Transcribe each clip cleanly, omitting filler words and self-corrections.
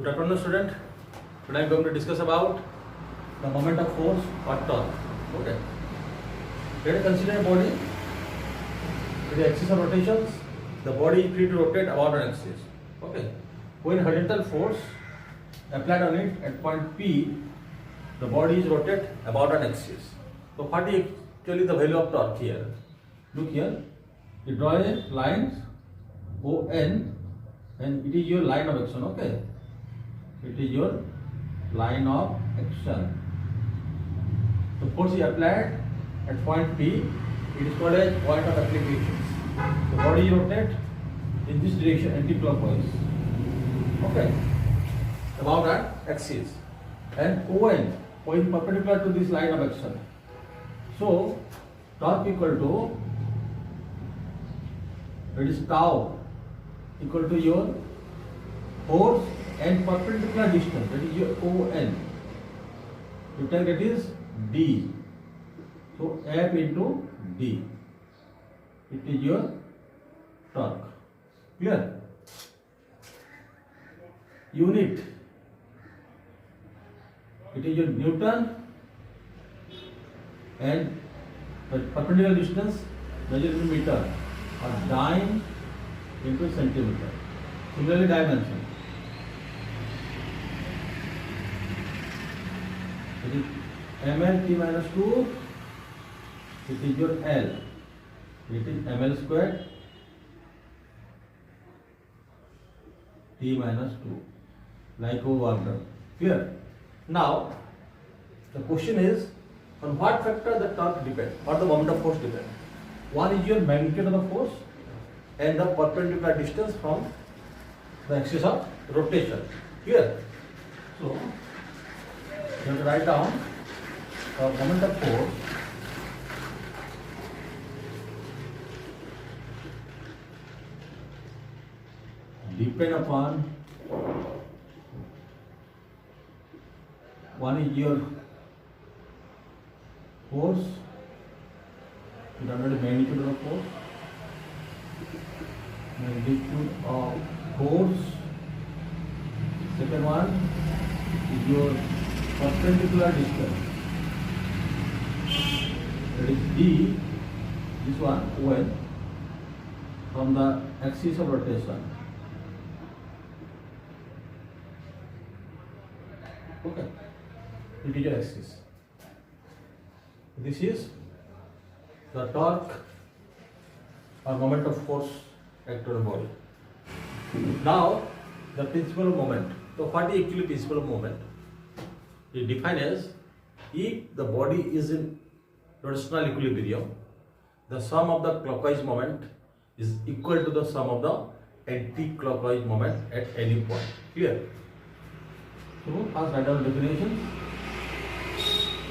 Good afternoon, student. Today I am going to discuss about the moment of force or torque. Okay. Let us consider a body with the axis of rotations. The body is free to rotate about an axis. Okay. When horizontal force applied on it at point P, the body is rotated about an axis. So what is actually the value of torque here? Look here. You draw a line ON and it is your line of action. Okay. It is your line of action. The force is applied at point P. It is called as point of application. The body rotates in this direction anti-clockwise. Okay. About that axis. And ON point perpendicular to this line of action. So torque equal to, it is tau equal to your force and perpendicular distance, that is your ON. You take that is D. So F into D. It is your torque. Clear? Unit. It is your Newton and perpendicular distance measured in meter or dyne into centimeter. Similarly dimension. It is ml t minus 2. It is your L. It is ml square t minus 2. Like work done. Clear? Now the question is, on what factor the torque depends or the moment of force depends. One is your magnitude of the force and the perpendicular distance from the axis of rotation. Clear? So you have to write down the moment of force depend upon, one is your force, you don't know the magnitude of the force, magnitude of force. Second one is your perpendicular distance, that is D, this one ON, from the axis of rotation. Okay, it is your axis. This is the torque or moment of force acted on body. Now the principle of moment. So what is actually principle of moment? It defines as, if the body is in rotational equilibrium, the sum of the clockwise moment is equal to the sum of the anti-clockwise moment at any point. Clear? So first write down definition.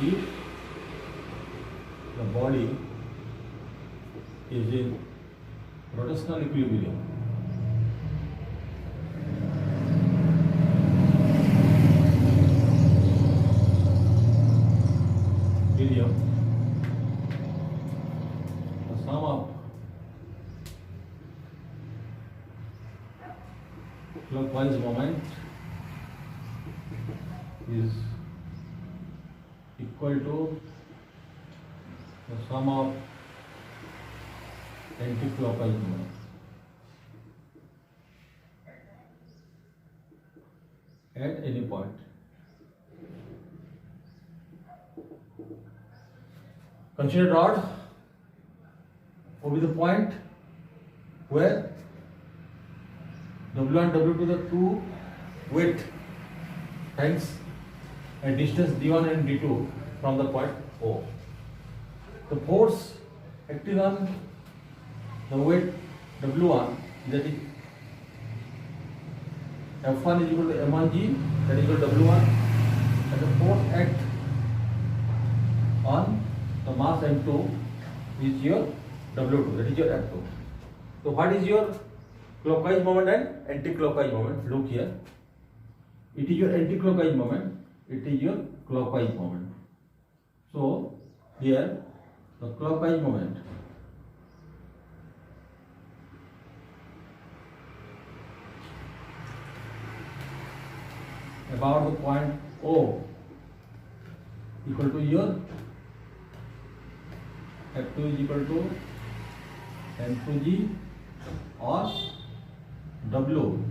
If the body is in rotational equilibrium, the sum of clockwise moment is equal to the sum of anti-clockwise moment at any point. Consider rod will be the point where W1 W2 the two weight lengths and distance D1 and D2 from the point O. The force acting on the weight W1, that is F1 is equal to M1G, that is equal to W1, and the force act on the mass M2 is your W2, that is your F2. So what is your clockwise moment and anti-clockwise moment? Look here. It is your anti-clockwise moment, it is your clockwise moment. So here the clockwise moment about the point O equal to your F2 is equal to M2G or W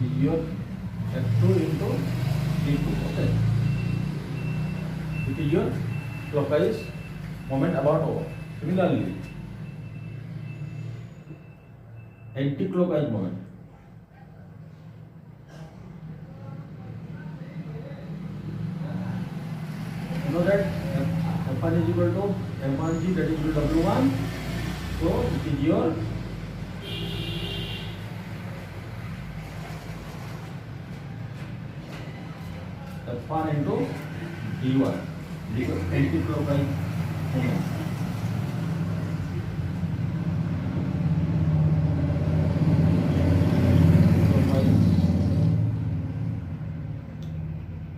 is your F2 into D2. Okay, it is your clockwise moment about O. Similarly, anti-clockwise moment. You know that F1 is equal to M1G, that is equal to W1. So it is your F1 into D1, anti-clockwise moment.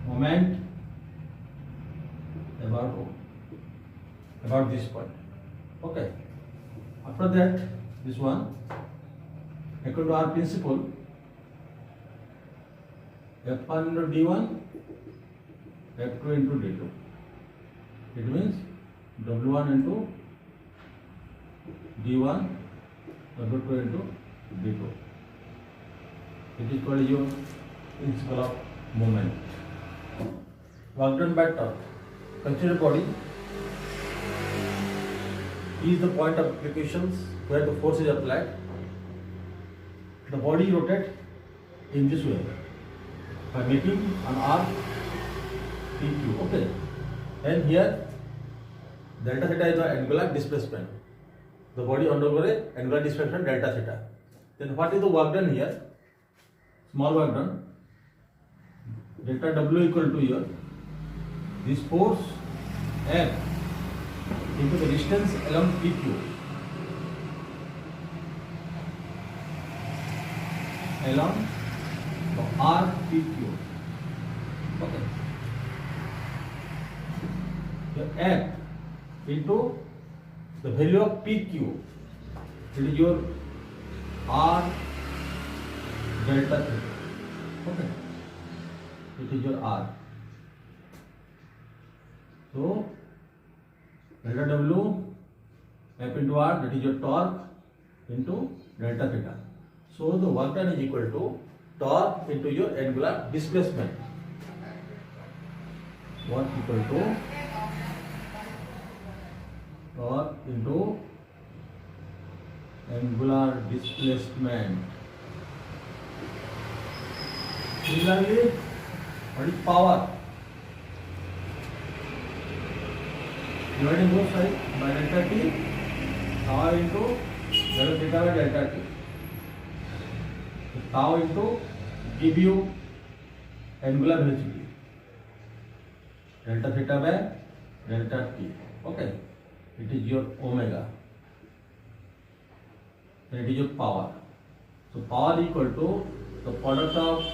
Moment about this point. Okay. After that, this one, according to our principle, F1 into D1, F2 into D2. It means W1 into D1, W2 into D2. It is called your principle of moment. Work done by torque. Consider body is the point of applications where the force is applied. The body rotates in this way by making an arc PQ. Okay, and here delta theta is the angular displacement. The body undergoes a angular displacement delta theta. Then what is the work done here? Small work done. Delta W equal to here this force F into the distance along PQ, along the RPQ. Okay. The F into the value of PQ, it is your R delta theta. Okay. It is your R. So delta W F into R, that is your torque into delta theta. So the work done is equal to torque into your angular displacement. Work equal to torque into angular displacement. Similarly, what is power? Dividing both sides by delta T, tau into delta theta by delta T. So, tau into give you angular velocity, delta theta by delta T. Okay, it is your omega. Then it is your power. So power equal to the product of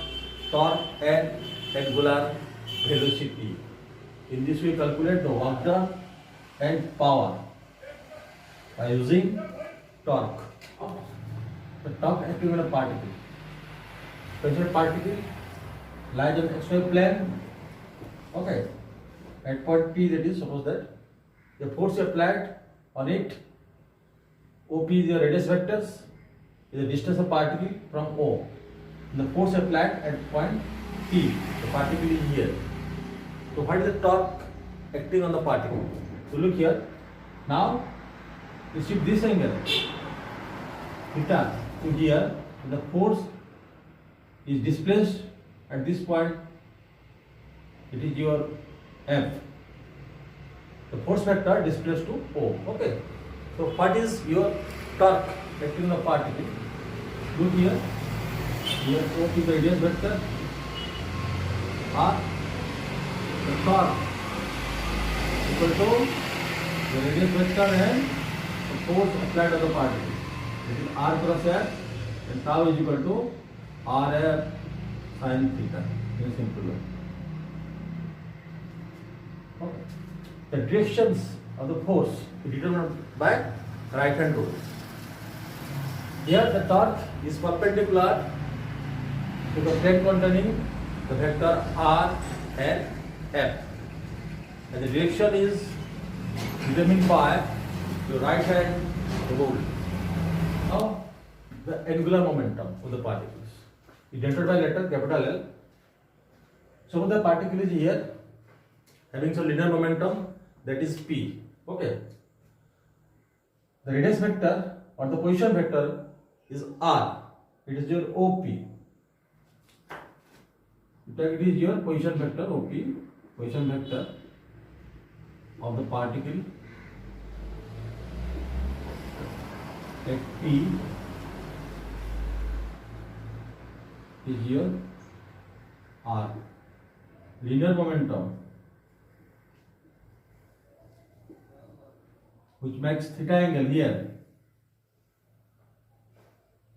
torque and angular velocity. In this we calculate the work done and power by using torque. The torque acting on a particle. Consider particle lies on xy plane. Okay. At point P, that is, suppose that the force applied on it, OP is the radius vectors, is the distance of particle from O. And the force applied at point P, the particle is here. So what is the torque acting on the particle? So look here. Now you shift this angle theta to here, and the force is displaced at this point. It is your F. The force vector displaced to O. Okay. So what is your torque acting on the particle? Look here. Here O is the radius vector. R. The torque equal to the radius vector and the force applied on the particle. This is R cross F, and tau is equal to RF sin theta in a simple way. Okay. The directions of the force is determined by right hand rule. Here the torque is perpendicular to the plane containing the vector r and f, and the direction is determined by the right hand rule. Now, the angular momentum of the particles is denoted by letter capital L. So the particle is here having some linear momentum, that is p. Okay. The radius vector or the position vector is r. It is your OP. It is your position vector OP, position vector of the particle at P is your R. Linear momentum which makes theta angle here,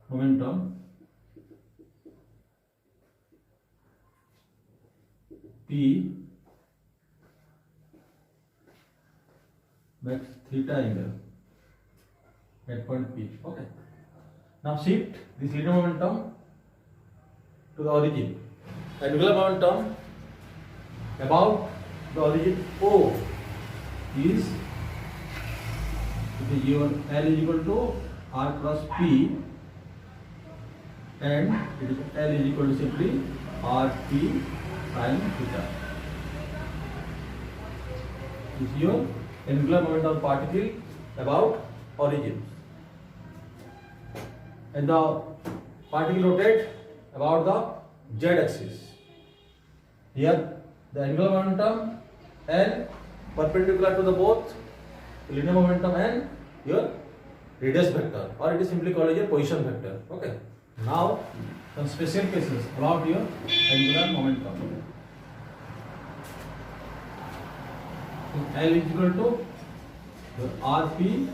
momentum P makes theta angle at point P. Okay. Now shift this linear momentum to the origin. Angular momentum about the origin O is, it is your L is equal to R cross P, and it is L is equal to simply RP sin theta. This is your angular momentum of particle about origin, and the particle rotates about the z axis. Here the angular momentum and perpendicular to the both linear momentum and your radius vector, or it is simply called as your position vector. Okay. Now some special cases about your angular momentum. L is equal to your RP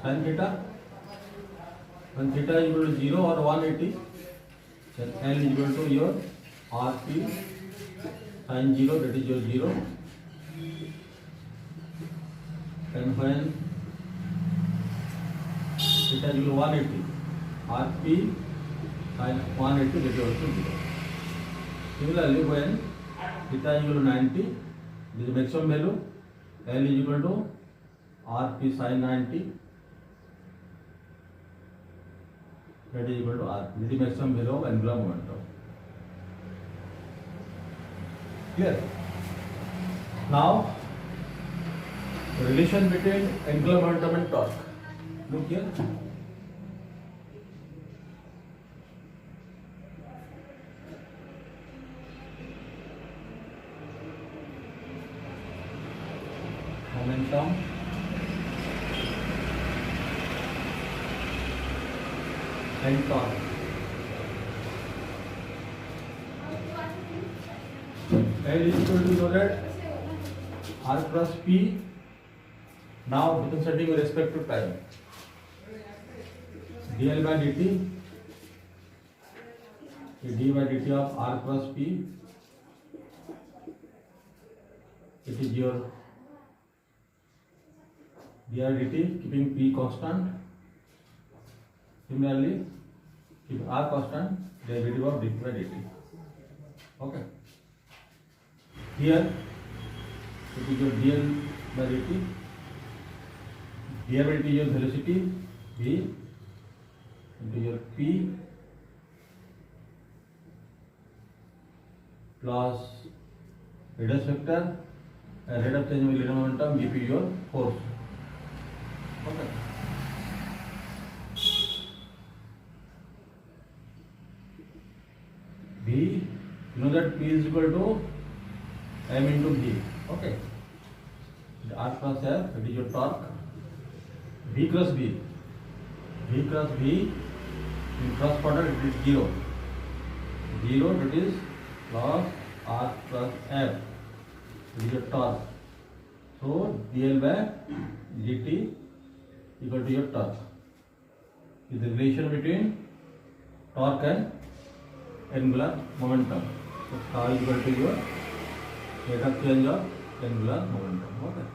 sin theta. When theta is equal to 0 or 180, then L is equal to your RP sin 0, that is your 0. And when theta is equal to 180, RP sin 180, that is also 0. Similarly, when theta is equal to 90, this is the maximum value. L is equal to RP sin 90, that is equal to R. This is the maximum value of angular momentum. Clear? Now, the relation between angular momentum and torque. Look here. Momentum and torque. L is equal to your R plus P. Now differentiating with respect to time. dl by dt, d by dt of R plus P, it is your dr dt, keeping P constant. Similarly, keep R constant, derivative of dt by dt. Okay. Here it is your dl by dt. dl by dt is your velocity v into your P plus radius vector and rate of change of linear momentum give you your force. Okay. V, you know that P is equal to M into V. Okay. R plus F, that is your torque. V cross V. V cross V in cross product it is 0. 0, that is plus R plus F. That is your torque. So dl by dt equal to your torque. Is the relation between torque and angular momentum. So tau is equal to your rate of change of angular momentum. Okay.